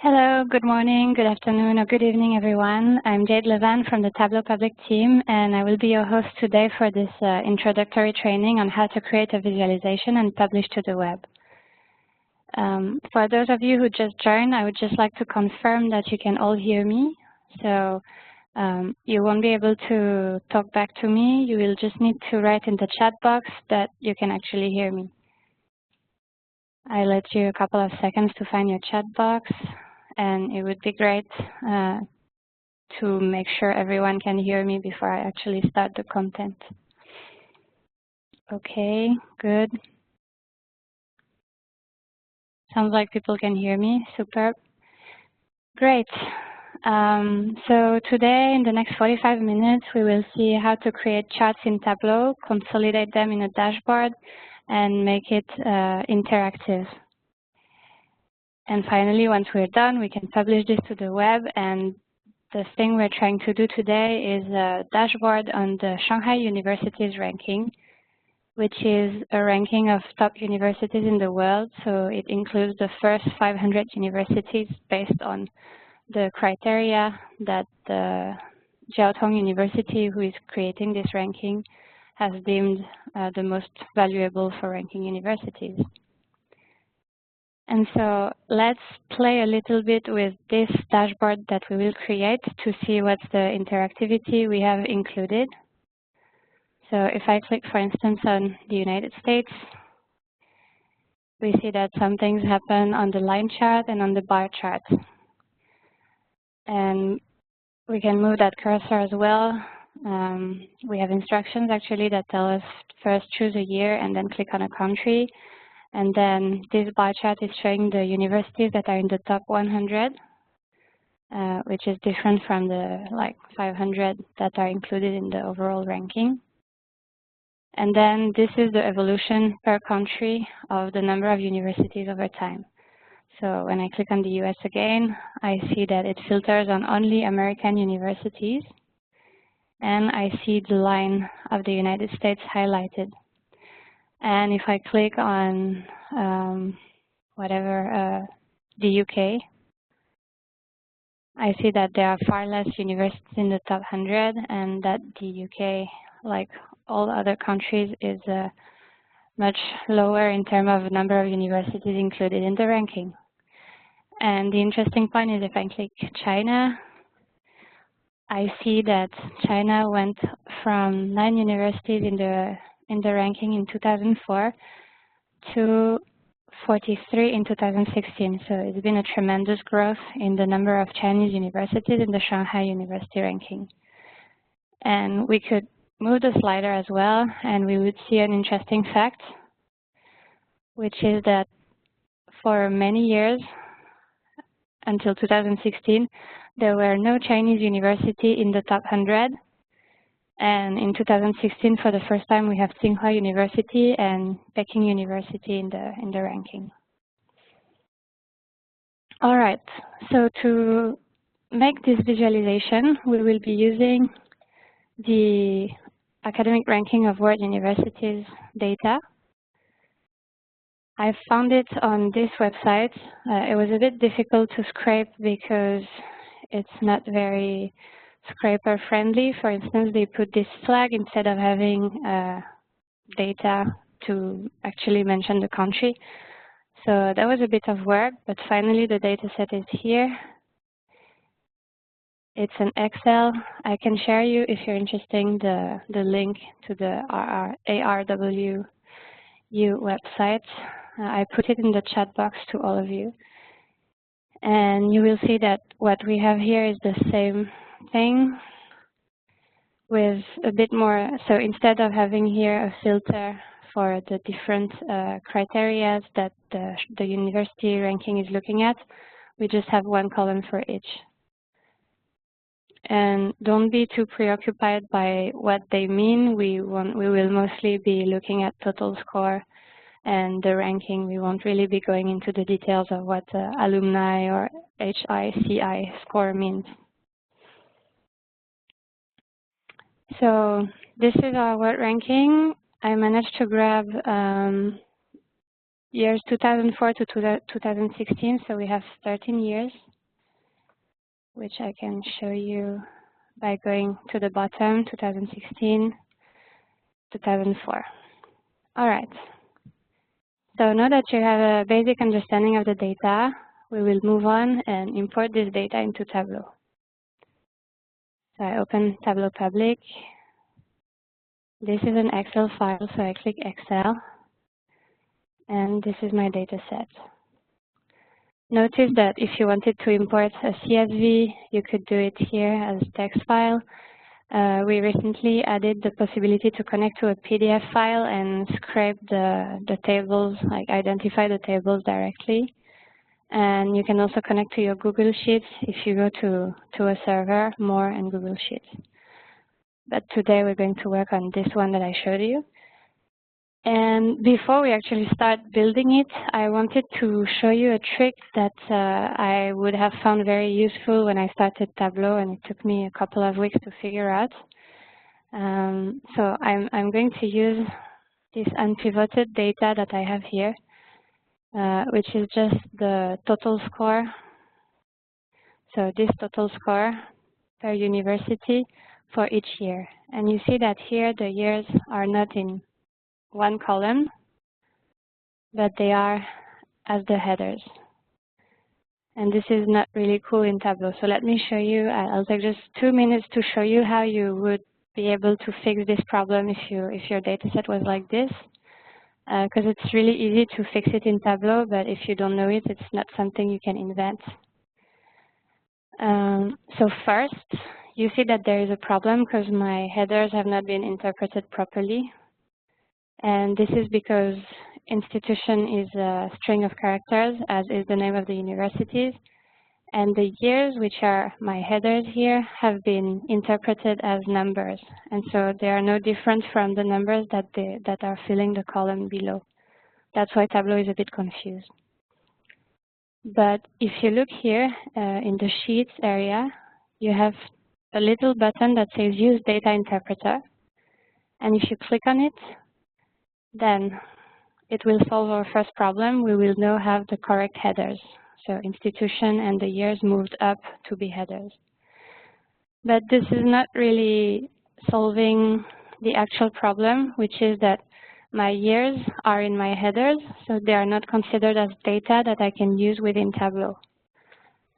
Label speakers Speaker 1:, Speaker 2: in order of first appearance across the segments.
Speaker 1: Hello, good morning, good afternoon, or good evening, everyone. I'm Jade Levan from the Tableau Public team, and I will be your host today for this introductory training on how to create a visualization and publish to the web. For those of you who just joined, I would just like to confirm that you can all hear me. So you won't be able to talk back to me. You will just need to write in the chat box that you can actually hear me. I'll let you a couple of seconds to find your chat box, and it would be great to make sure everyone can hear me before I actually start the content. Okay, good. Sounds like people can hear me. Superb. Great. So today, in the next 45 minutes, we will see how to create charts in Tableau, consolidate them in a dashboard, and make it interactive. And finally, once we're done, we can publish this to the web. And the thing we're trying to do today is a dashboard on the Shanghai universities ranking, which is a ranking of top universities in the world. So it includes the first 500 universities based on the criteria that the Jiaotong University, who is creating this ranking, has deemed the most valuable for ranking universities. And so let's play a little bit with this dashboard that we will create to see what's the interactivity we have included. So if I click, for instance, on the United States, we see that some things happen on the line chart and on the bar chart. And we can move that cursor as well. We have instructions actually that tell us first choose a year and then click on a country. And then this bar chart is showing the universities that are in the top 100, which is different from the 500 that are included in the overall ranking. And then this is the evolution per country of the number of universities over time. So when I click on the US again, I see that it filters on only American universities. And I see the line of the United States highlighted. And if I click on the UK, I see that there are far less universities in the top 100, and that the UK, like all other countries, is much lower in terms of number of universities included in the ranking. And the interesting point is if I click China, I see that China went from 9 universities in the ranking in 2004 to 43 in 2016. So it's been a tremendous growth in the number of Chinese universities in the Shanghai University ranking. And we could move the slider as well, and we would see an interesting fact, which is that for many years, until 2016, there were no Chinese university in the top 100. And in 2016, for the first time, we have Tsinghua University and Peking University in the ranking. All right, so to make this visualization, we will be using the academic ranking of world universities data. I found it on this website. It was a bit difficult to scrape because it's not very scraper friendly. For instance, they put this flag instead of having data to actually mention the country. So that was a bit of work, but finally the data set is here. It's an Excel. I can share you, if you're interested, the link to the ARWU website. I put it in the chat box to all of you. And you will see that what we have here is the same thing with a bit more. So instead of having here a filter for the different criteria that the university ranking is looking at, we just have one column for each. And don't be too preoccupied by what they mean. We will mostly be looking at total score and the ranking. We won't really be going into the details of what alumni or HICI score means. So this is our world ranking. I managed to grab years 2004 to 2016, so we have 13 years, which I can show you by going to the bottom, 2016, 2004. All right. So now that you have a basic understanding of the data, we will move on and import this data into Tableau. So I open Tableau Public. This is an Excel file, so I click Excel, and this is my data set. Notice that if you wanted to import a CSV, you could do it here as a text file. We recently added the possibility to connect to a PDF file and scrape the tables, like identify the tables directly. And you can also connect to your Google Sheets if you go to a server, More and Google Sheets. But today we're going to work on this one that I showed you. And before we actually start building it, I wanted to show you a trick that I would have found very useful when I started Tableau, and it took me a couple of weeks to figure out. So I'm going to use this unpivoted data that I have here, which is just the total score. So this total score per university for each year. And you see that here the years are not in one column, but they are as the headers. And this is not really cool in Tableau. So let me show you. I'll take just 2 minutes to show you how you would be able to fix this problem if your data set was like this. Because it's really easy to fix it in Tableau, but if you don't know it, it's not something you can invent. So first, you see that there is a problem because my headers have not been interpreted properly. And this is because institution is a string of characters, as is the name of the universities. And the years, which are my headers here, have been interpreted as numbers. And so they are no different from the numbers that are filling the column below. That's why Tableau is a bit confused. But if you look here in the Sheets area, you have a little button that says Use Data Interpreter. And if you click on it, then it will solve our first problem. We will now have the correct headers. So institution and the years moved up to be headers. But this is not really solving the actual problem, which is that my years are in my headers, so they are not considered as data that I can use within Tableau.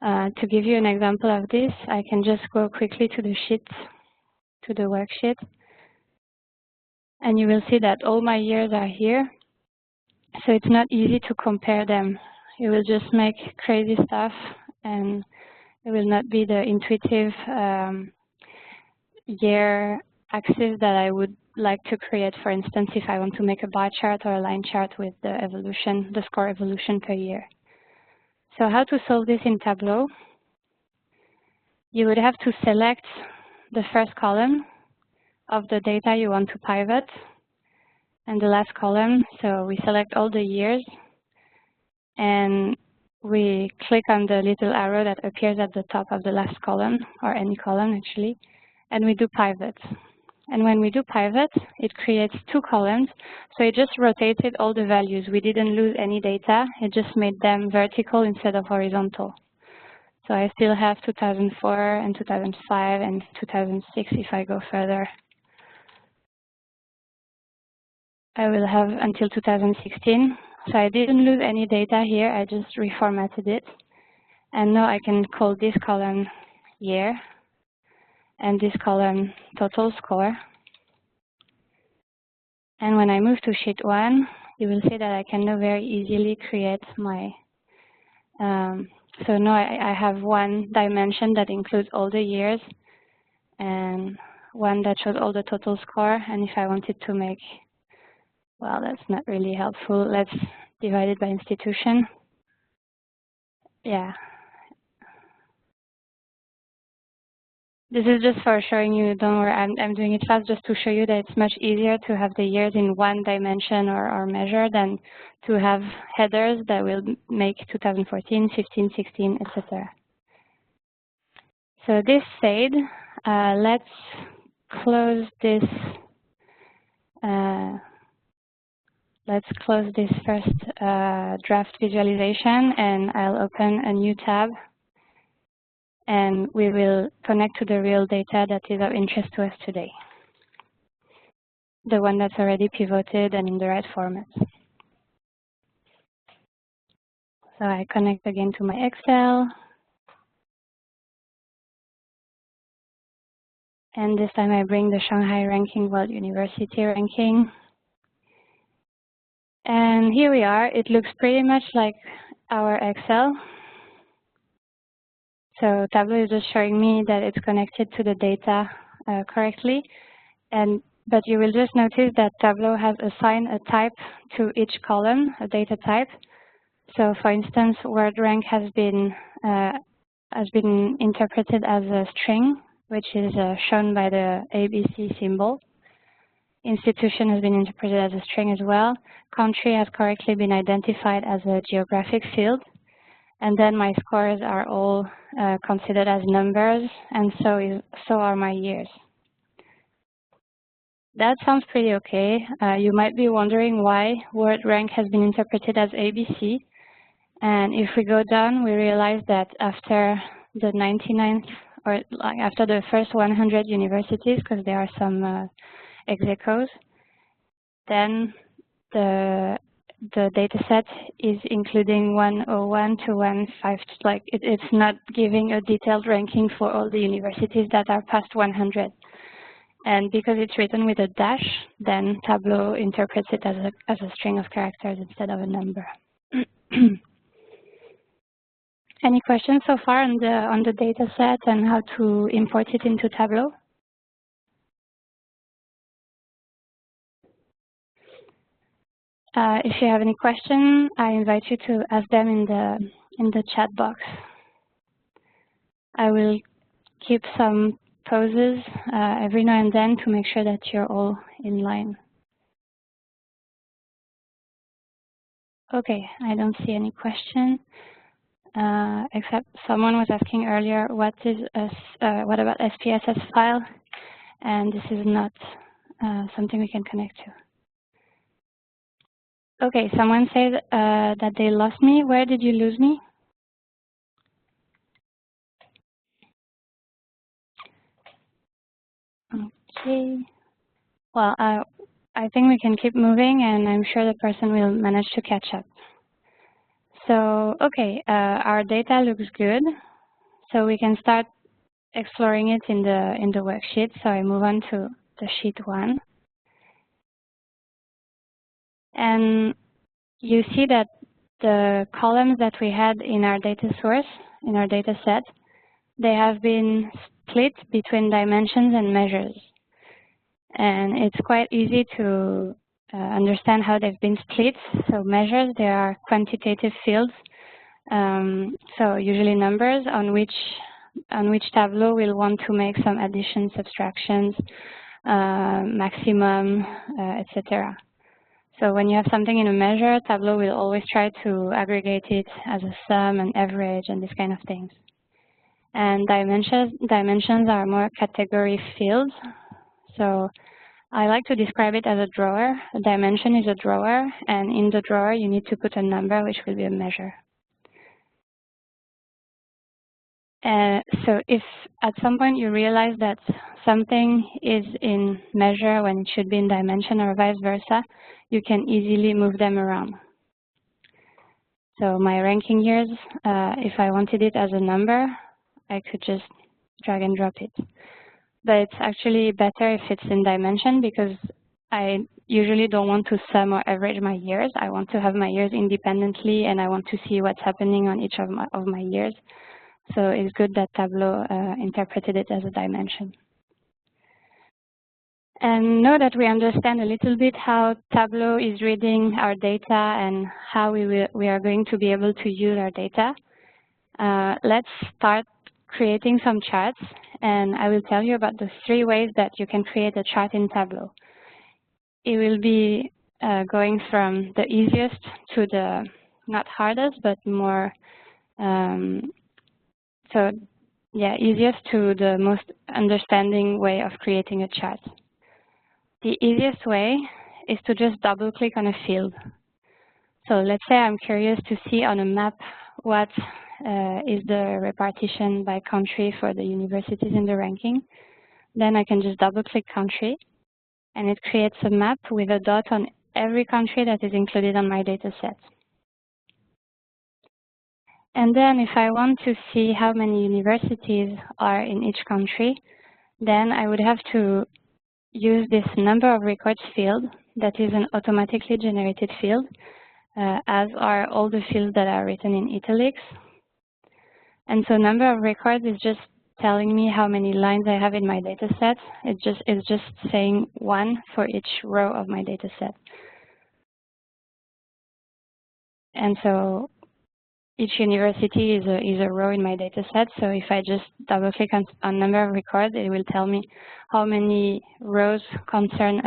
Speaker 1: To give you an example of this, I can just go quickly to the sheet, to the worksheet, and you will see that all my years are here. So it's not easy to compare them. You will just make crazy stuff, and it will not be the intuitive year axis that I would like to create, for instance, if I want to make a bar chart or a line chart with the evolution, the score evolution per year. So how to solve this in Tableau? You would have to select the first column of the data you want to pivot, and the last column. So we select all the years, and we click on the little arrow that appears at the top of the last column, or any column actually, and we do pivot. And when we do pivot, it creates two columns. So it just rotated all the values. We didn't lose any data. It just made them vertical instead of horizontal. So I still have 2004 and 2005 and 2006 if I go further. I will have until 2016. So I didn't lose any data here. I just reformatted it. And now I can call this column year and this column total score. And when I move to sheet 1, you will see that I can now very easily create my, so now I have one dimension that includes all the years and one that shows all the total score. And if I wanted to make, well, that's not really helpful. Let's divide it by institution. Yeah. This is just for showing you, don't worry, I'm doing it fast just to show you that it's much easier to have the years in one dimension or measure than to have headers that will make 2014, 15, 16, etc. So this said, let's close this let's close this first draft visualization, and I'll open a new tab, and we will connect to the real data that is of interest to us today, the one that's already pivoted and in the right format. So I connect again to my Excel, and this time I bring the Shanghai ranking, World University ranking. And here we are. It looks pretty much like our Excel. So Tableau is just showing me that it's connected to the data correctly. But you will just notice that Tableau has assigned a type to each column, a data type. So for instance, word rank has been interpreted as a string, which is shown by the ABC symbol. Institution has been interpreted as a string as well. Country has correctly been identified as a geographic field. And then my scores are all considered as numbers, and so are my years. That sounds pretty okay. You might be wondering why word rank has been interpreted as ABC. And if we go down, we realize that after the 99th, or like after the first 100 universities, because there are some ex aequos, then the data set is including 101 to 150. Like it's not giving a detailed ranking for all the universities that are past 100. And because it's written with a dash, then Tableau interprets it as a string of characters instead of a number. Any questions so far on the data set and how to import it into Tableau? If you have any question, I invite you to ask them in the chat box. I will keep some pauses every now and then to make sure that you're all in line. Okay, I don't see any question, except someone was asking earlier, what about SPSS file? And this is not something we can connect to. Okay, someone said that they lost me. Where did you lose me? Okay. Well, I think we can keep moving, and I'm sure the person will manage to catch up. So, okay, our data looks good. So we can start exploring it in the worksheet. So I move on to the sheet 1. And you see that the columns that we had in our data source, in our data set, they have been split between dimensions and measures. And it's quite easy to understand how they've been split. So measures, they are quantitative fields. So usually numbers on which Tableau will want to make some additions, subtractions, maximum, etc. So when you have something in a measure, Tableau will always try to aggregate it as a sum, an average, and this kind of things. And dimensions are more category fields. So I like to describe it as a drawer. A dimension is a drawer, and in the drawer you need to put a number, which will be a measure. So if at some point you realize that something is in measure when it should be in dimension or vice versa, you can easily move them around. So my ranking years, if I wanted it as a number, I could just drag and drop it. But it's actually better if it's in dimension, because I usually don't want to sum or average my years. I want to have my years independently, and I want to see what's happening on each of my years. So it's good that Tableau interpreted it as a dimension. And now that we understand a little bit how Tableau is reading our data and how we are going to be able to use our data, let's start creating some charts. And I will tell you about the 3 ways that you can create a chart in Tableau. It will be going from the easiest to the not hardest, but more easiest to the most understanding way of creating a chart. The easiest way is to just double click on a field. So let's say I'm curious to see on a map what is the repartition by country for the universities in the ranking. Then I can just double click country, and it creates a map with a dot on every country that is included on my data set. And then if I want to see how many universities are in each country, then I would have to use this number of records field that is an automatically generated field, as are all the fields that are written in italics. And so number of records is just telling me how many lines I have in my data set. It's just saying 1 for each row of my data set. And so each university is a row in my data set. So if I just double click on number of records, it will tell me how many rows concern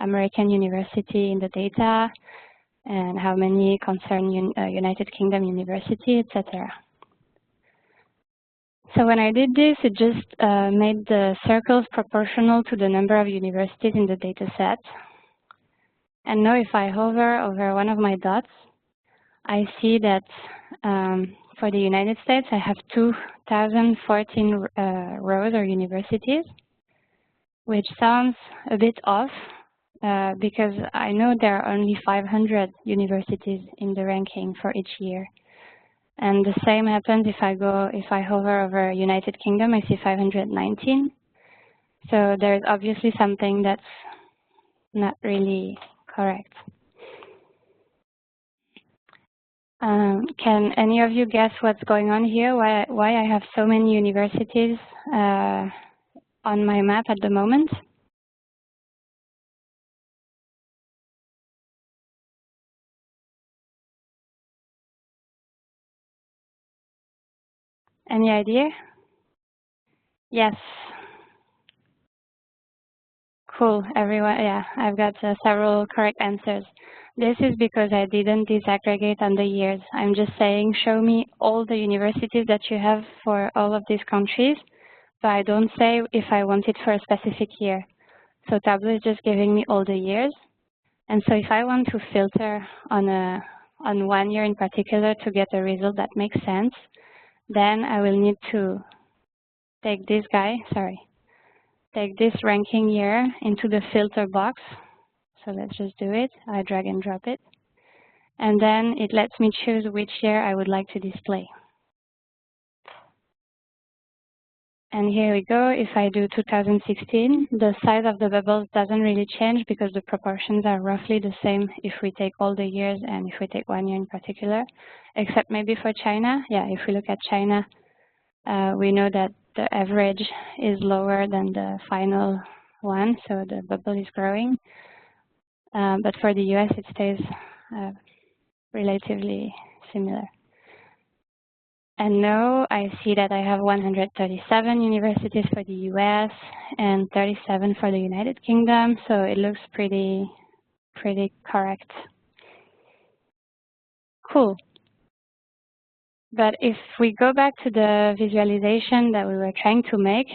Speaker 1: American university in the data, and how many concern United Kingdom university, etc. So when I did this, it just made the circles proportional to the number of universities in the data set. And now if I hover over one of my dots, I see that for the United States, I have 2,014 rows or universities, which sounds a bit off because I know there are only 500 universities in the ranking for each year. And the same happens if I hover over United Kingdom, I see 519. So there's obviously something that's not really correct. Can any of you guess what's going on here? Why I have so many universities on my map at the moment? Any idea? Yes. Cool, everyone. Yeah, I've got several correct answers. This is because I didn't disaggregate on the years. I'm just saying, show me all the universities that you have for all of these countries, but I don't say if I want it for a specific year. So Tableau is just giving me all the years. And so if I want to filter on 1 year in particular to get a result that makes sense, then I will need to take this guy, take this ranking year into the filter box. So let's just do it. I drag and drop it. And then it lets me choose which year I would like to display. And here we go. If I do 2016, the size of the bubbles doesn't really change because the proportions are roughly the same if we take all the years and if we take 1 year in particular, except maybe for China. Yeah, if we look at China, we know that the average is lower than the final one, so the bubble is growing. But for the US, it stays relatively similar. And now I see that I have 137 universities for the US and 37 for the United Kingdom, so it looks pretty correct. Cool. But if we go back to the visualization that we were trying to make,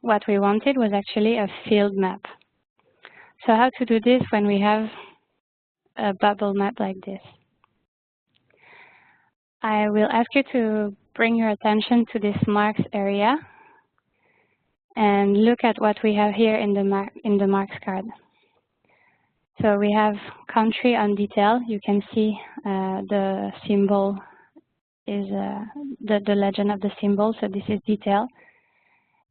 Speaker 1: what we wanted was actually a field map. So how to do this when we have a bubble map like this? I will ask you to bring your attention to this marks area and look at what we have here in the marks card. So we have country on detail. You can see the symbol is the legend of the symbol, so this is detail.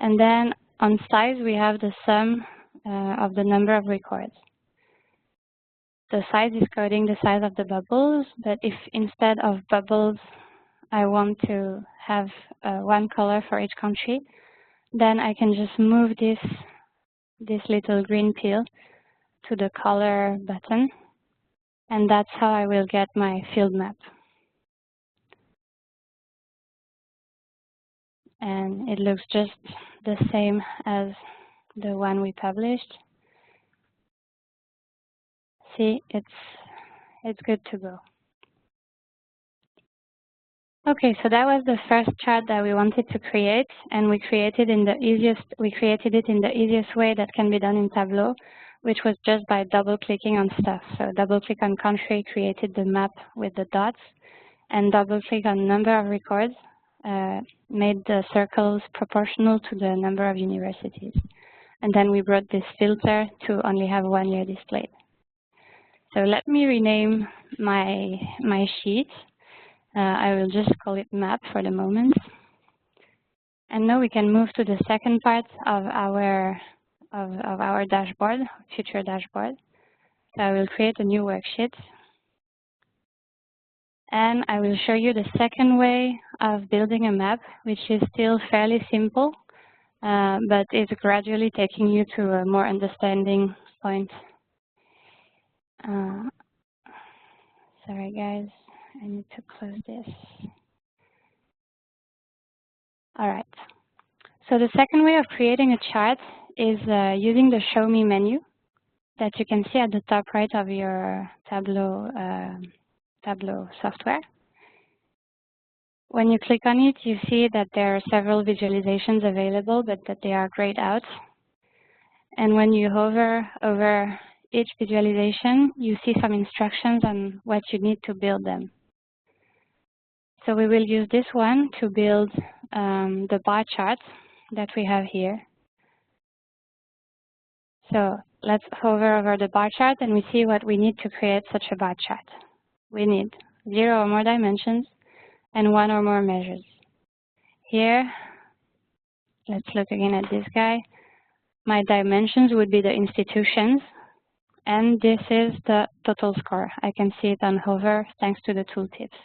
Speaker 1: And then on size, we have the sum of the number of records. The size is coding the size of the bubbles, but if instead of bubbles, I want to have one color for each country, then I can just move this little green pill to the color button, and that's how I will get my field map. And it looks just the same as the one we published. See, it's good to go. Okay, so that was the first chart that we wanted to create, and we created it in the easiest way that can be done in Tableau which was just by double-clicking on stuff. So double-click on country created the map with the dots, and double-click on number of records made the circles proportional to the number of universities. And then we brought this filter to only have 1 year displayed. So let me rename my sheet. I will just call it map for the moment. And now we can move to the second part of our dashboard, future dashboard. So I will create a new worksheet. And I will show you the second way of building a map, which is still fairly simple, but is gradually taking you to a more understanding point. Sorry guys, I need to close this. All right. So the second way of creating a chart is using the Show Me menu that you can see at the top right of your Tableau software. When you click on it, you see that there are several visualizations available, but that they are grayed out. And when you hover over each visualization, you see some instructions on what you need to build them. So we will use this one to build the bar chart that we have here. So let's hover over the bar chart and we see what we need to create such a bar chart. We need 0 or more dimensions and 1 or more measures. Here, let's look again at this guy. My dimensions would be the institutions, and this is the total score. I can see it on hover thanks to the tooltips.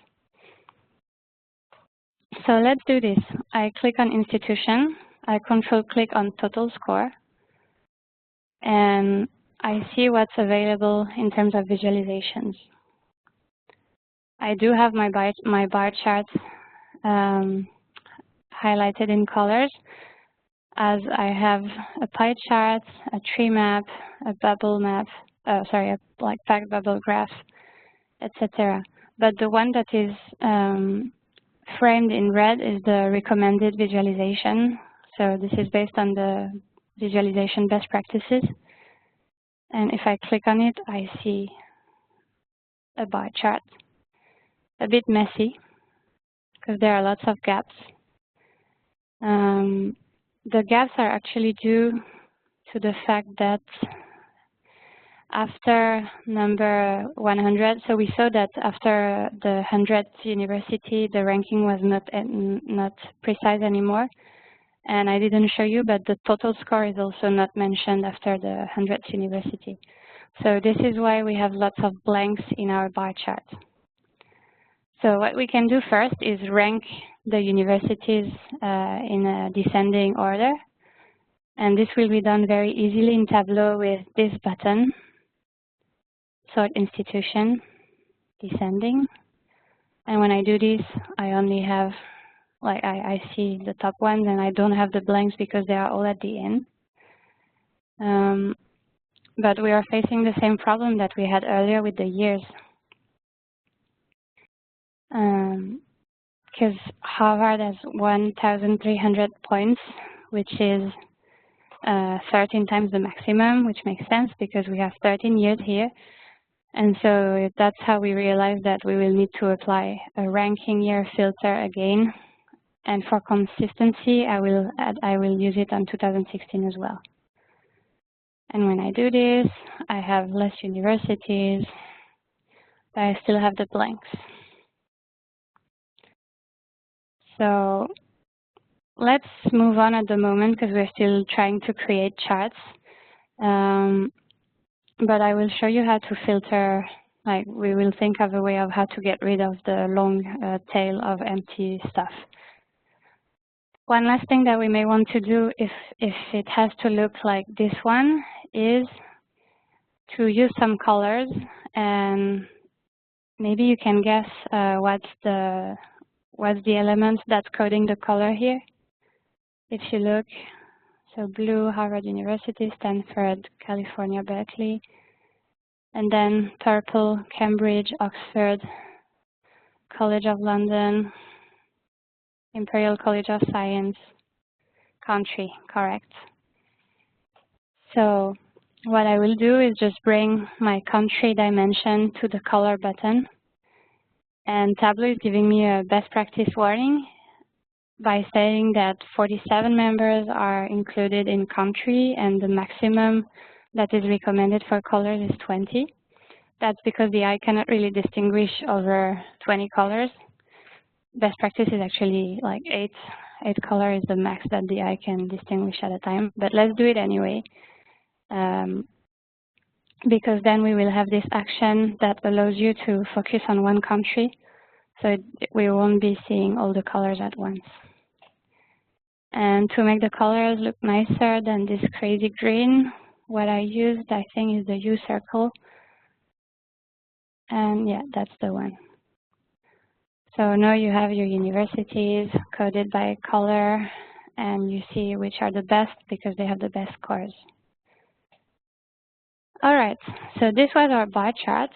Speaker 1: So let's do this. I click on institution, I control-click on total score, and I see what's available in terms of visualizations. I do have my bar charts highlighted in colors, as I have a pie chart, a tree map, a bubble map, a like packed bubble graph, etc. But the one that is framed in red is the recommended visualization. So this is based on the visualization best practices. And if I click on it, I see a bar chart. A bit messy, because there are lots of gaps. The gaps are actually due to the fact that after number 100, so we saw that after the 100th university, the ranking was not precise anymore. And I didn't show you, but the total score is also not mentioned after the 100th university. So this is why we have lots of blanks in our bar chart. So what we can do first is rank the universities in a descending order. And this will be done very easily in Tableau with this button, sort institution, descending. And when I do this, I only have, like I see the top ones and I don't have the blanks because they are all at the end. But we are facing the same problem that we had earlier with the years. Because Harvard has 1,300 points, which is 13 times the maximum, which makes sense because we have 13 years here. And so that's how we realized that we will need to apply a ranking year filter again. And for consistency, I will use it on 2016 as well. And when I do this, I have less universities, but I still have the blanks. So let's move on at the moment because we're still trying to create charts. But I will show you how to filter, like we will think of a way of how to get rid of the long tail of empty stuff. One last thing that we may want to do if it has to look like this one is to use some colors, and maybe you can guess what's the element that's coding the color here. If you look, so blue, Harvard University, Stanford, California, Berkeley, and then purple, Cambridge, Oxford, College of London, Imperial College of Science, country, correct. So what I will do is just bring my country dimension to the color button. And Tableau is giving me a best practice warning by saying that 47 members are included in country and the maximum that is recommended for colors is 20. That's because the eye cannot really distinguish over 20 colors. Best practice is actually like 8 colors is the max that the eye can distinguish at a time, but let's do it anyway. Because then we will have this action that allows you to focus on one country, so we won't be seeing all the colors at once. And to make the colors look nicer than this crazy green, what I used, I think, is the U circle. And yeah, that's the one. So now you have your universities coded by color, and you see which are the best because they have the best scores. All right, so this was our bar chart.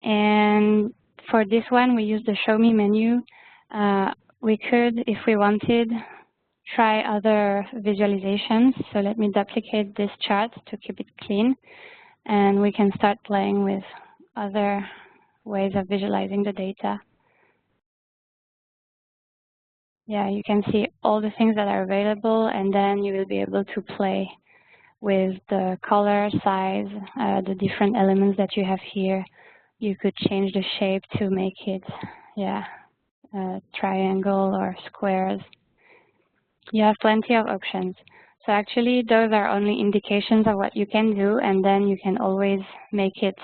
Speaker 1: And for this one, we used the Show Me menu. We could, if we wanted, try other visualizations. So let me duplicate this chart to keep it clean. And we can start playing with other ways of visualizing the data. Yeah, you can see all the things that are available, and then you will be able to play with the color, size, the different elements that you have here. You could change the shape to make it, yeah, triangle or squares. You have plenty of options. So actually, those are only indications of what you can do, and then you can always make it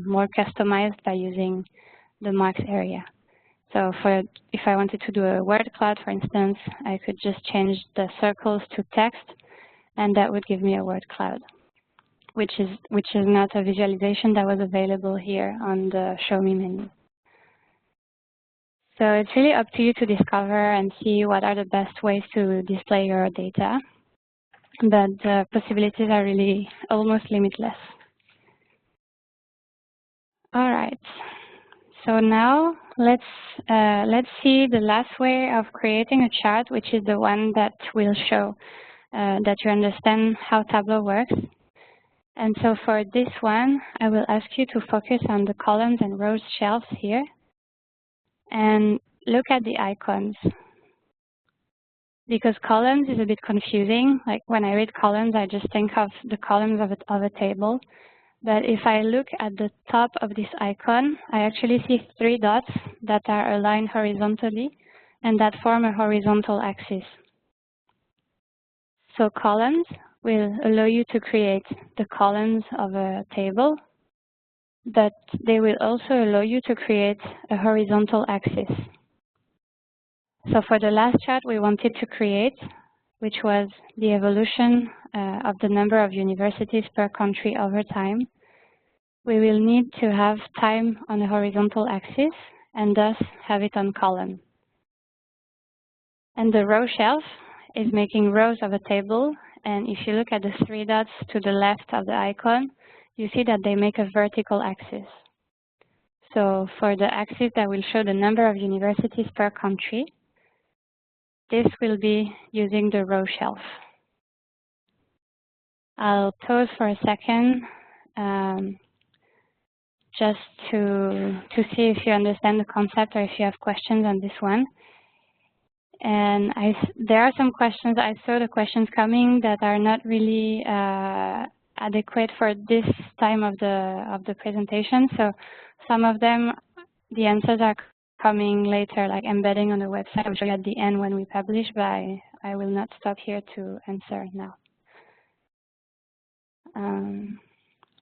Speaker 1: more customized by using the marks area. So if I wanted to do a word cloud, for instance, I could just change the circles to text, and that would give me a word cloud, which is not a visualization that was available here on the Show Me menu. So it's really up to you to discover and see what are the best ways to display your data, but the possibilities are really almost limitless. All right. So now let's see the last way of creating a chart, which is the one that will show that you understand how Tableau works. And so for this one, I will ask you to focus on the columns and rows shelves here and look at the icons. Because columns is a bit confusing. Like when I read columns, I just think of the columns of a table. But if I look at the top of this icon, I actually see 3 dots that are aligned horizontally and that form a horizontal axis. So columns will allow you to create the columns of a table, but they will also allow you to create a horizontal axis. So for the last chart we wanted to create, which was the evolution of the number of universities per country over time, we will need to have time on a horizontal axis and thus have it on column. And the row shelf is making rows of a table, and if you look at the 3 dots to the left of the icon, you see that they make a vertical axis. So for the axis that will show the number of universities per country, this will be using the row shelf. I'll pause for a second just to see if you understand the concept or if you have questions on this one. And there are some questions, I saw the questions coming that are not really adequate for this time of the presentation. So some of them, the answers are coming later, like embedding on the website. I'll show you at the end when we publish, but I will not stop here to answer now.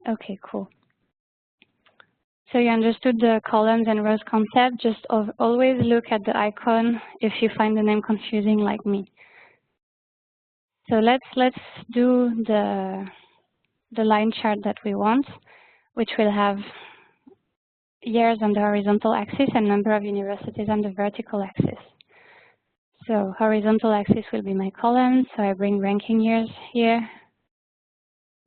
Speaker 1: Okay, cool. So you understood the columns and rows concept. Just always look at the icon if you find the name confusing like me. So let's do the line chart that we want, which will have years on the horizontal axis and number of universities on the vertical axis. So horizontal axis will be my column, so I bring ranking years here.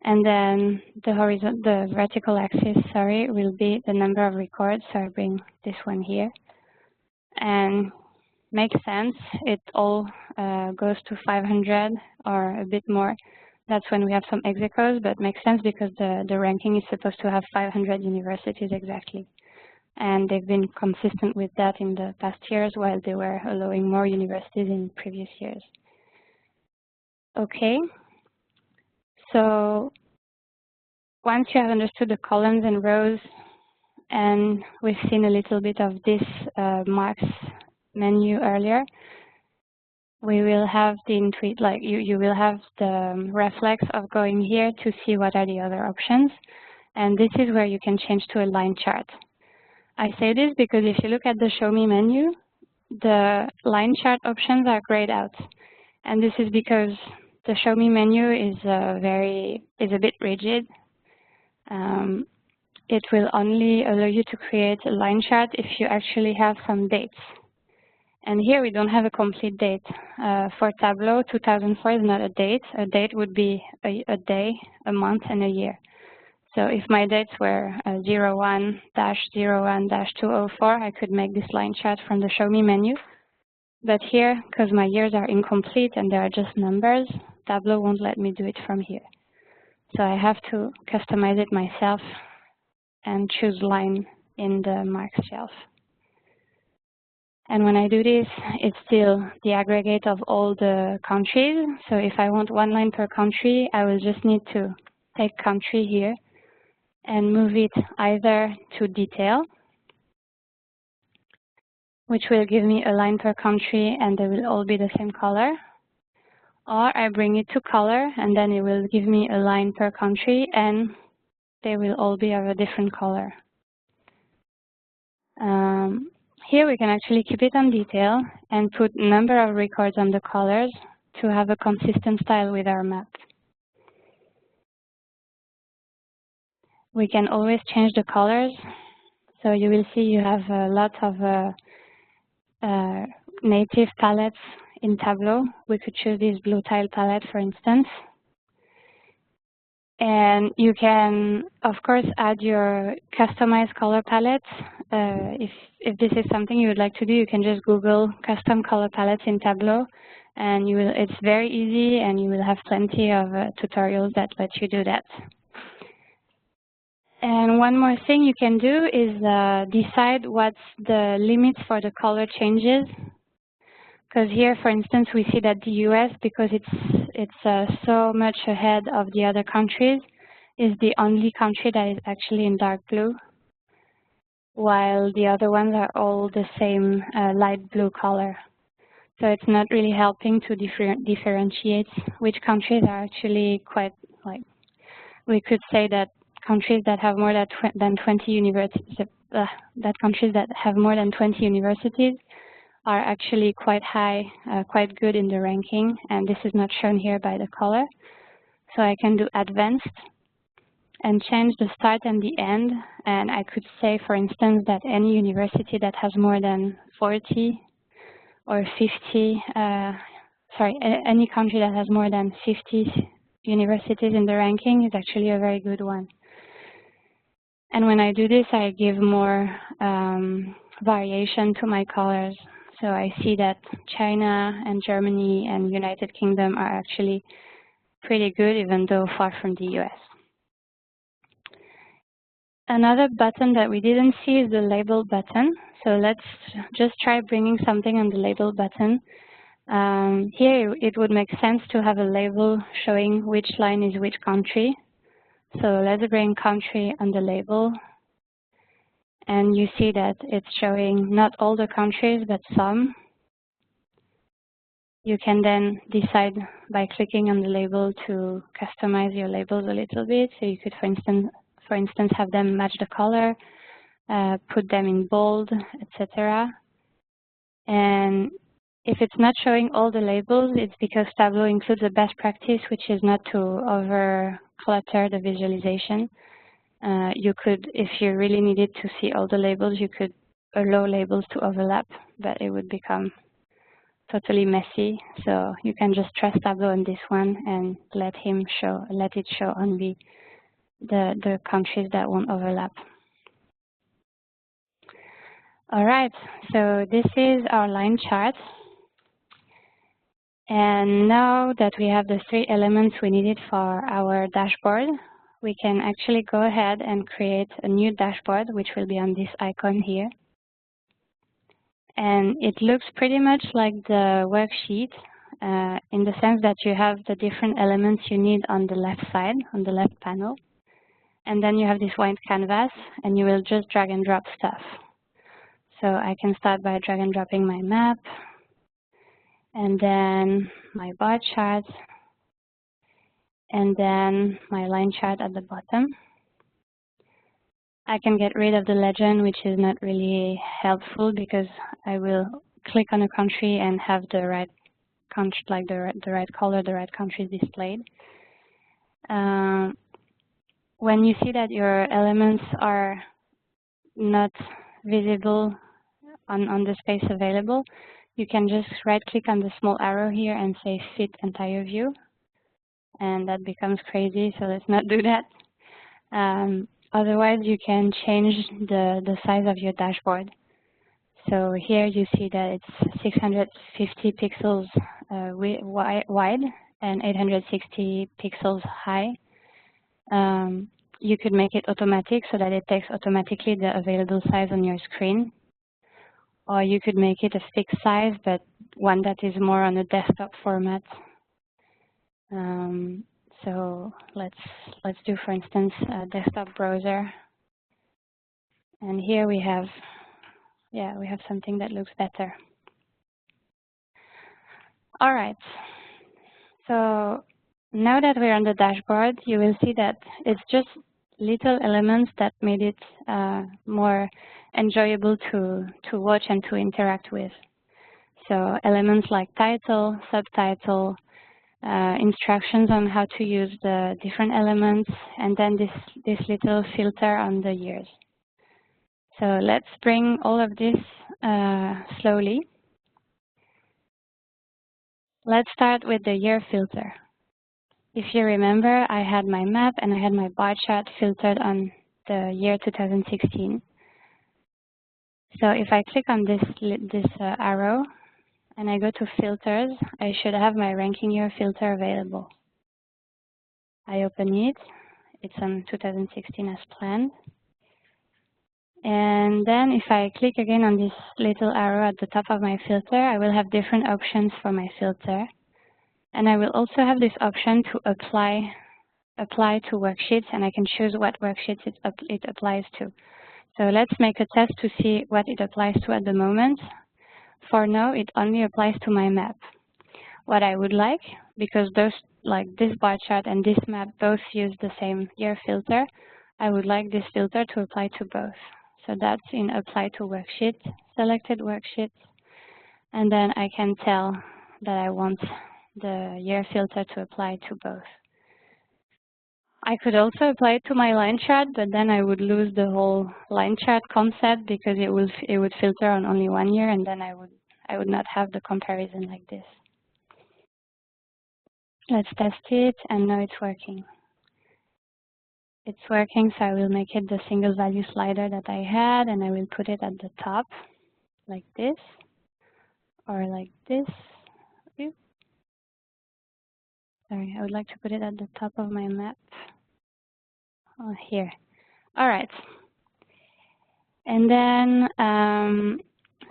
Speaker 1: And then the vertical axis, sorry, will be the number of records. So I bring this one here. And makes sense, it all goes to 500 or a bit more. That's when we have some ex aequos, but makes sense because the ranking is supposed to have 500 universities exactly. And they've been consistent with that in the past years, while they were allowing more universities in previous years. Okay, so once you have understood the columns and rows, and we've seen a little bit of this marks menu earlier, we will have the intuit, like you will have the reflex of going here to see what are the other options. And this is where you can change to a line chart. I say this because if you look at the Show Me menu, the line chart options are grayed out. And this is because the Show Me menu is a bit rigid. It will only allow you to create a line chart if you actually have some dates. And here we don't have a complete date. For Tableau, 2004 is not a date. A date would be a day, a month, and a year. So if my dates were 01-01-204, I could make this line chart from the Show Me menu. But here, because my years are incomplete and they are just numbers, Tableau won't let me do it from here. So I have to customize it myself and choose line in the marks shelf. And when I do this, it's still the aggregate of all the countries. So if I want one line per country, I will just need to take country here and move it either to detail, which will give me a line per country and they will all be the same color. Or I bring it to color and then it will give me a line per country and they will all be of a different color. Here we can actually keep it on detail and put number of records on the colors to have a consistent style with our map. We can always change the colors. So you will see you have a lot of native palettes in Tableau. We could choose this blue tile palette, for instance. And you can, of course, add your customized color palettes. If this is something you would like to do, you can just Google custom color palettes in Tableau, and it's very easy, and you will have plenty of tutorials that let you do that. And one more thing you can do is decide what's the limits for the color changes. Because here, for instance, we see that the US, because it's so much ahead of the other countries, is the only country that is actually in dark blue, while the other ones are all the same light blue color. So it's not really helping to differentiate which countries are actually quite, like, we could say that countries that have more than 20 universities, countries that have more than 20 universities are actually quite high, quite good in the ranking, and this is not shown here by the color. So I can do advanced and change the start and the end, and I could say, for instance, that any university that has more than 40 or 50, any country that has more than 50 universities in the ranking is actually a very good one. And when I do this, I give more variation to my colors. So I see that China and Germany and United Kingdom are actually pretty good, even though far from the US. Another button that we didn't see is the label button. So let's just try bringing something on the label button. Here it would make sense to have a label showing which line is which country. So let's bring country on the label. And you see that it's showing not all the countries, but some. You can then decide by clicking on the label to customize your labels a little bit. So you could, for instance, have them match the color, put them in bold, etc. And if it's not showing all the labels, it's because Tableau includes a best practice, which is not to over-clutter the visualization. You could, if you really needed to see all the labels, you could allow labels to overlap, but it would become totally messy. So you can just trust Tableau on this one and let it show only the countries that won't overlap. All right, so this is our line chart. And now that we have the 3 elements we needed for our dashboard, we can actually go ahead and create a new dashboard, which will be on this icon here. And it looks pretty much like the worksheet in the sense that you have the different elements you need on the left side, on the left panel. And then you have this white canvas, and you will just drag and drop stuff. So I can start by drag and dropping my map, and then my bar chart, and then my line chart at the bottom. I can get rid of the legend, which is not really helpful because I will click on a country and have the right country, like the right color, the right country displayed. When you see that your elements are not visible on the space available, you can just right-click on the small arrow here and say Fit Entire View, and that becomes crazy, so let's not do that. Otherwise, you can change the size of your dashboard. So here you see that it's 650 pixels wide and 860 pixels high. You could make it automatic so that it takes automatically the available size on your screen. Or you could make it a fixed size, but one that is more on a desktop format. So let's do, for instance, a desktop browser. And here we have something that looks better. All right. So now that we're on the dashboard, you will see that it's just little elements that made it more enjoyable to watch and to interact with. So elements like title, subtitle, instructions on how to use the different elements, and then this little filter on the years. So let's bring all of this slowly. Let's start with the year filter. If you remember, I had my map and I had my bar chart filtered on the year 2016. So if I click on this arrow and I go to filters, I should have my ranking year filter available. I open it. It's on 2016 as planned. And then if I click again on this little arrow at the top of my filter, I will have different options for my filter. And I will also have this option to apply to worksheets, and I can choose what worksheets it applies to. So let's make a test to see what it applies to at the moment. For now, it only applies to my map. What I would like, because those, like this bar chart and this map, both use the same year filter, I would like this filter to apply to both. So that's in Apply to Worksheet, Selected Worksheets, and then I can tell that I want the year filter to apply to both. I could also apply it to my line chart, but then I would lose the whole line chart concept because it would filter on only one year, and then I would not have the comparison like this. Let's test it, and now it's working. It's working, so I will make it the single value slider that I had, and I will put it at the top, like this, or like this. Oops. Sorry, I would like to put it at the top of my map. Oh, here. All right. And then,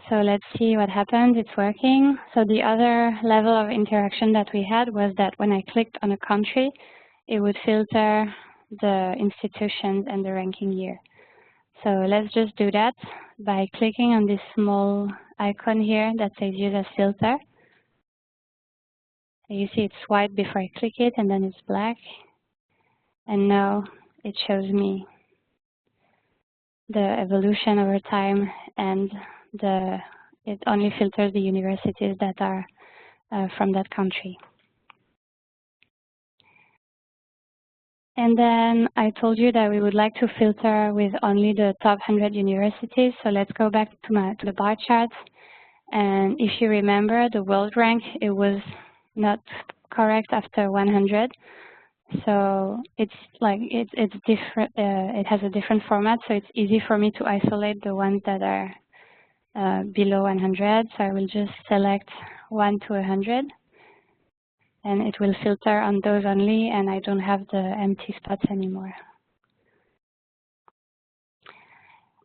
Speaker 1: so let's see what happens. It's working. So the other level of interaction that we had was that when I clicked on a country, it would filter the institutions and the ranking year. So let's just do that by clicking on this small icon here that says Use as Filter. You see it's white before I click it, and then it's black. And now it shows me the evolution over time, and it only filters the universities that are from that country. And then I told you that we would like to filter with only the top 100 universities. So let's go back to the bar chart. And if you remember, the world rank, it was not correct after 100. So it's like it's different. It has a different format, so it's easy for me to isolate the ones that are below 100. So I will just select 1 to 100. and it will filter on those only, and I don't have the empty spots anymore.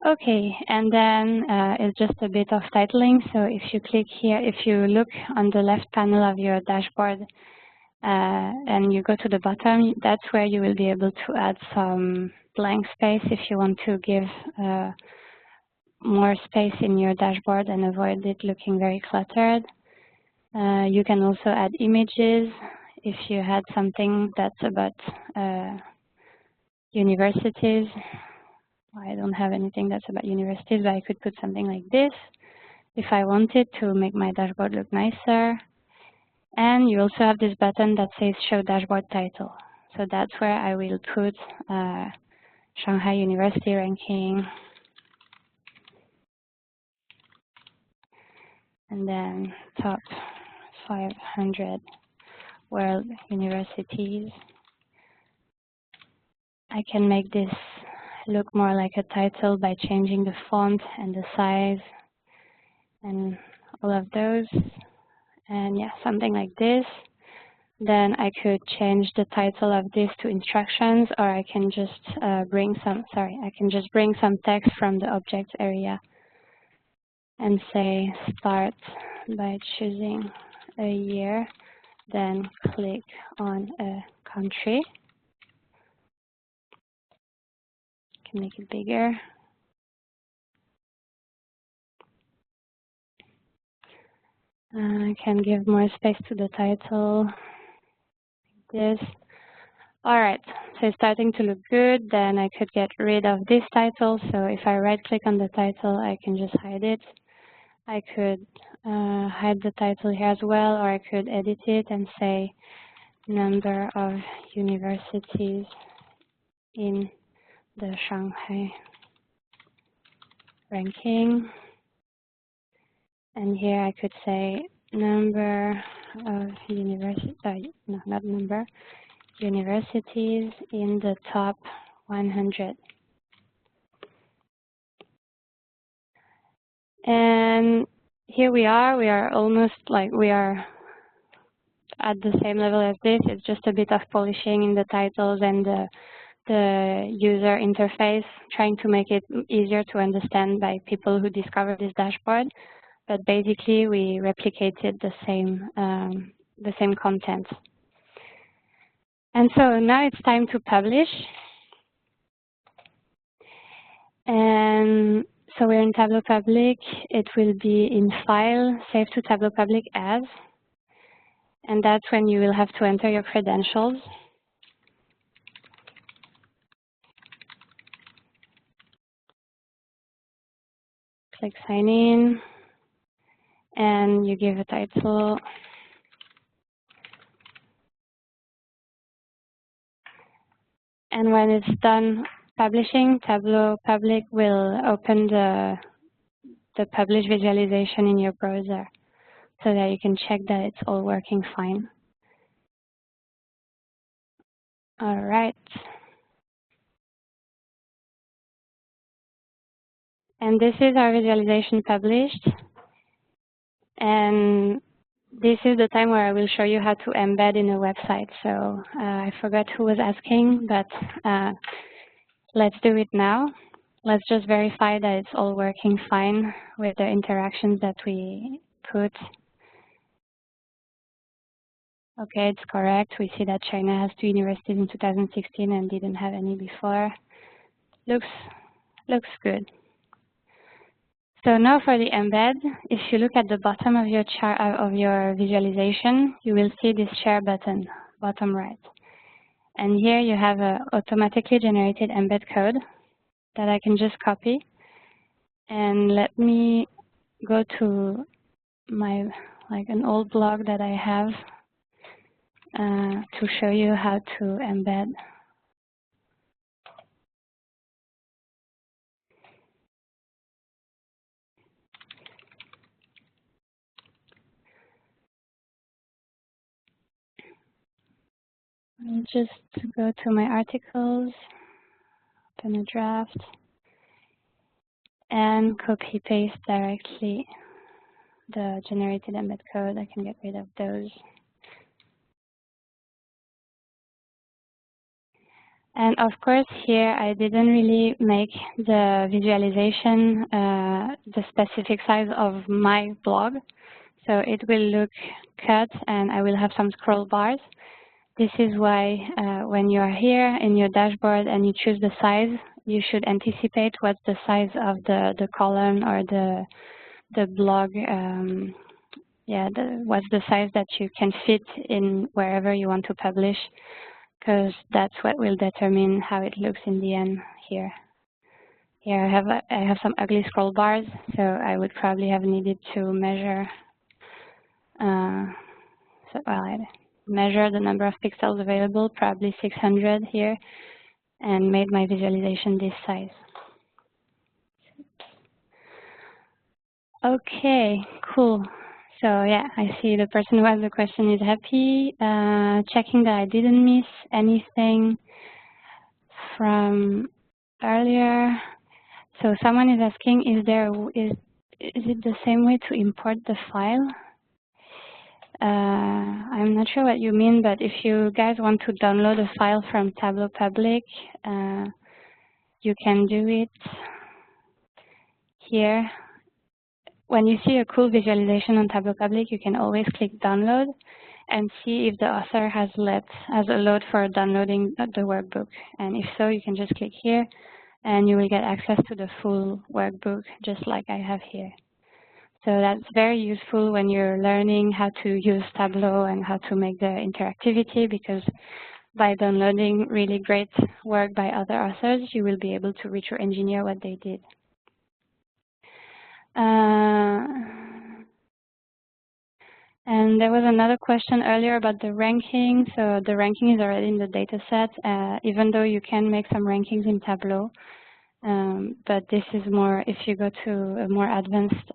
Speaker 1: Okay, and then it's just a bit of titling. So if you click here, if you look on the left panel of your dashboard and you go to the bottom, that's where you will be able to add some blank space if you want to give more space in your dashboard and avoid it looking very cluttered. You can also add images if you had something that's about universities. I don't have anything that's about universities, but I could put something like this if I wanted to make my dashboard look nicer. And you also have this button that says Show Dashboard Title. So that's where I will put Shanghai University ranking, and then top 500 world universities. I can make this look more like a title by changing the font and the size and all of those. And yeah, something like this. Then I could change the title of this to instructions, or I can just bring some text from the objects area and say start by choosing a year, then click on a country. I can make it bigger. I can give more space to the title, like this. All right, so it's starting to look good. Then I could get rid of this title. So if I right-click on the title, I can just hide it. I could hide the title here as well, or I could edit it and say number of universities in the Shanghai ranking. And here I could say number of universities, no, not number, universities in the top 100. And here we are almost like we are at the same level as this. It's just a bit of polishing in the titles and the user interface, trying to make it easier to understand by people who discover this dashboard. But basically, we replicated the same content. And so now it's time to publish. And so we're in Tableau Public. It will be in File, Save to Tableau Public As. And that's when you will have to enter your credentials. Click Sign In. And you give a title. And when it's done publishing, Tableau Public will open the publish visualization in your browser so that you can check that it's all working fine. All right. And this is our visualization published. And this is the time where I will show you how to embed in a website. So I forgot who was asking, but let's do it now. Let's just verify that it's all working fine with the interactions that we put. Okay, it's correct. We see that China has 2 universities in 2016 and didn't have any before. Looks good. So now for the embed, if you look at the bottom of your chart of your visualization, you will see this share button, bottom right. And here you have a automatically generated embed code that I can just copy. And let me go to my an old blog that I have to show you how to embed. I'll just go to my articles, open a draft, and copy paste directly the generated embed code. I can get rid of those. And of course, here I didn't really make the visualization the specific size of my blog. So it will look cut and I will have some scroll bars. This is why when you are here in your dashboard and you choose the size, you should anticipate what's the size of the column or the blog. What's the size that you can fit in wherever you want to publish, because that's what will determine how it looks in the end here. Here I have some ugly scroll bars, so I would probably have needed to measure. I measure the number of pixels available, probably 600 here, and made my visualization this size. Okay, cool. So yeah, I see the person who asked the question is happy. Checking that I didn't miss anything from earlier. So someone is asking, is it the same way to import the file? I'm not sure what you mean, but if you guys want to download a file from Tableau Public, you can do it here. When you see a cool visualization on Tableau Public, you can always click download and see if the author has allowed for downloading the workbook. And if so, you can just click here and you will get access to the full workbook, just like I have here. So that's very useful when you're learning how to use Tableau and how to make the interactivity, because by downloading really great work by other authors, you will be able to retro-engineer what they did. And there was another question earlier about the ranking. So the ranking is already in the data set, even though you can make some rankings in Tableau. But this is more if you go to a more advanced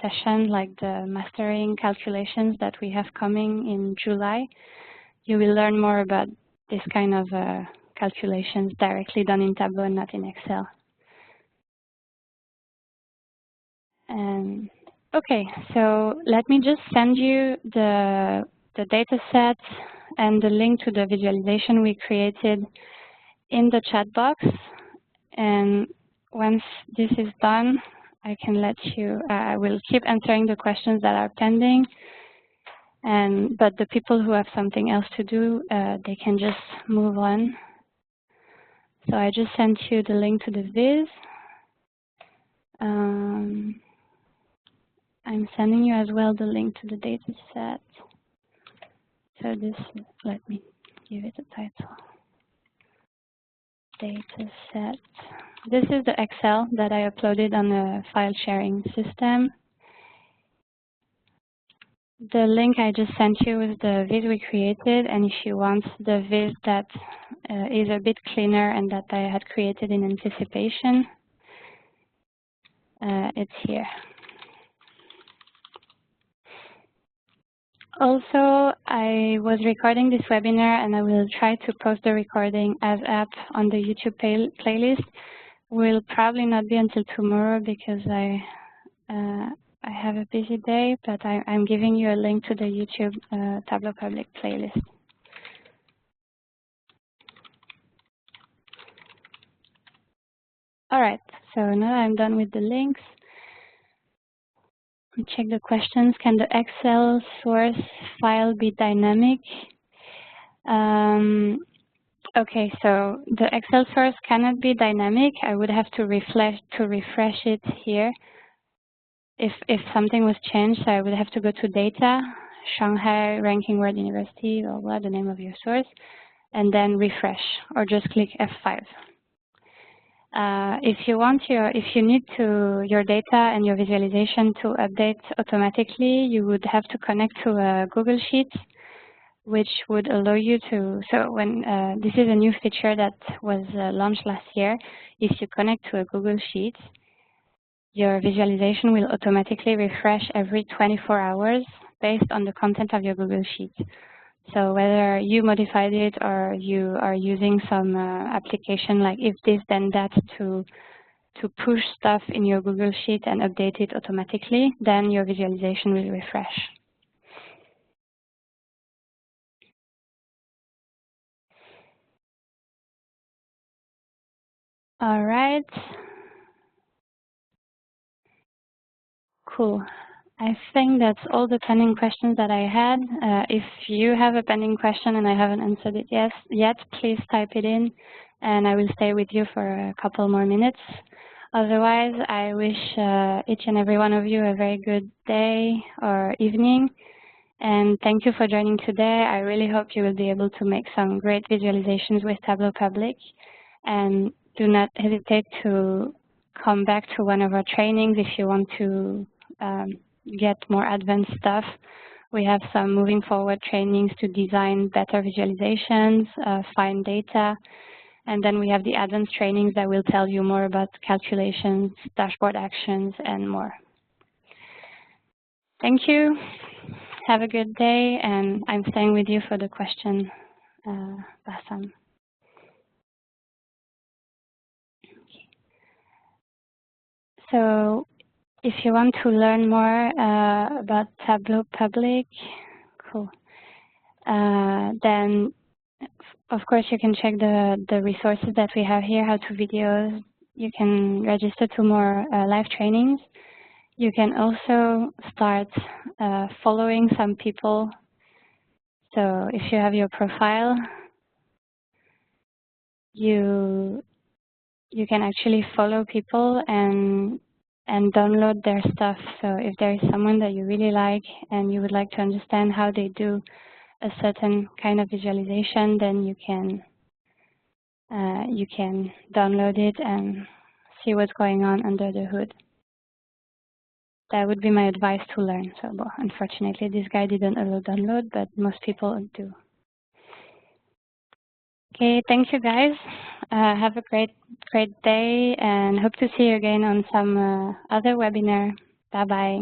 Speaker 1: session, like the mastering calculations that we have coming in July, you will learn more about this kind of calculations directly done in Tableau and not in Excel. And okay, so let me just send you the data set and the link to the visualization we created in the chat box. And once this is done, I can let you, I will keep answering the questions that are pending. But the people who have something else to do, they can just move on. So I just sent you the link to the viz. I'm sending you as well the link to the data set. So this, let me give it a title. Data set. This is the Excel that I uploaded on the file sharing system. The link I just sent you is the viz we created, and if you want the viz that is a bit cleaner and that I had created in anticipation, it's here. Also, I was recording this webinar and I will try to post the recording as app on the YouTube playlist. Will probably not be until tomorrow because I have a busy day, but I'm giving you a link to the YouTube Tableau Public playlist. All right, so now I'm done with the links. Check the questions. Can the Excel source file be dynamic? Okay, so the Excel source cannot be dynamic. I would have to refresh it here. If something was changed, so I would have to go to Data, Shanghai Ranking World University, or what, the name of your source, and then refresh, or just click F5. If you need your data and your visualization to update automatically, you would have to connect to a Google Sheet, which would allow you to. So when this is a new feature that was launched last year, if you connect to a Google Sheet, your visualization will automatically refresh every 24 hours based on the content of your Google Sheet. So whether you modified it or you are using some application like if this then that to push stuff in your Google Sheet and update it automatically, then your visualization will refresh. All right. Cool. I think that's all the pending questions that I had. If you have a pending question and I haven't answered it yet, please type it in and I will stay with you for a couple more minutes. Otherwise, I wish each and every one of you a very good day or evening. And thank you for joining today. I really hope you will be able to make some great visualizations with Tableau Public. And do not hesitate to come back to one of our trainings if you want to get more advanced stuff. We have some moving forward trainings to design better visualizations, find data, and then we have the advanced trainings that will tell you more about calculations, dashboard actions, and more. Thank you. Have a good day, and I'm staying with you for the question, Bassam. So if you want to learn more about Tableau Public, cool. Then, of course, you can check the resources that we have here, how to videos. You can register to more live trainings. You can also start following some people. So if you have your profile, you can actually follow people and download their stuff. So if there is someone that you really like and you would like to understand how they do a certain kind of visualization, then you can download it and see what's going on under the hood. That would be my advice to learn. So, well, unfortunately, this guy didn't allow download, but most people do. Okay, thank you guys. Have a great day and hope to see you again on some other webinar. Bye-bye.